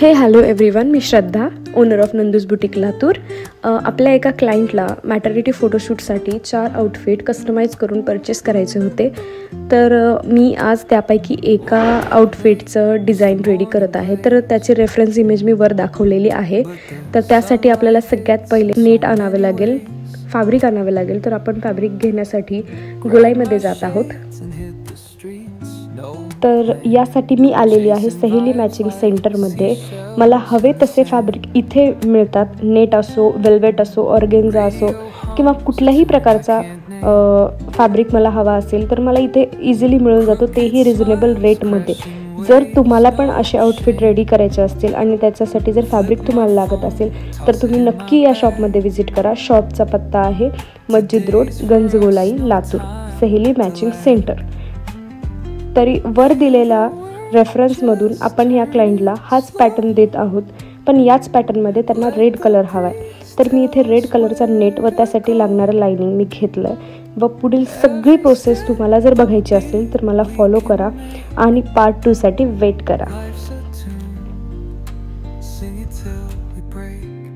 हे hello everyone, मी Shraddha, owner of Nandus boutique Latur. आपल्या एका क्लायंटला मॅटर्निटी फोटोशूटसाठी 4 आउटफिट कस्टमाइज करून परचेस करायचे होते. तर मी आज त्यापैकी एका आउटफिटचं डिझाईन रेडी करत आहे. तर त्याची रेफरन्स इमेज मी वर दाखवलेली आहे. तर त्यासाठी आपल्याला सगळ्यात पहिले नेट आणावे लागेल, फॅब्रिक आणावे लागेल. तर आपण फॅब्रिक घेण्यासाठी गोलाईमध्ये जात आहोत. तर यासाठी मी आलेली आहे सहेली मॅचिंग सेंटरमध्ये. मला हवे तसे फॅब्रिक इथे मिळतात. नेट असो, वेल्वेट असो, ऑर्गेन्झा असो किंवा कुठल्याही प्रकारचा फॅब्रिक मला हवा असेल तर मला इथे इझिली मिळून जातो, तेही रिझनेबल रेटमध्ये. जर तुम्हाला पण असे आउटफिट रेडी करायचे असतील आणि त्याच्यासाठी जर फॅब्रिक तुम्हाला लागत असेल तर तुम्ही नक्की या शॉपमध्ये व्हिजिट करा. शॉपचा पत्ता आहे मस्जिद रोड, गंजगोलाई, लातूर, सहेली मॅचिंग सेंटर. तरी वर दिलेला रेफरन्समधून आपण या क्लायंटला हाच पॅटर्न देत आहोत, पण याच पॅटर्नमध्ये त्यांना रेड कलर हवा आहे. तर मी इथे रेड कलरचा नेट व त्यासाठी लागणारं लायनिंग मी घेतलं आहे. व पुढील सगळी प्रोसेस तुम्हाला जर बघायची असेल तर मला फॉलो करा आणि पार्ट 2साठी वेट करा.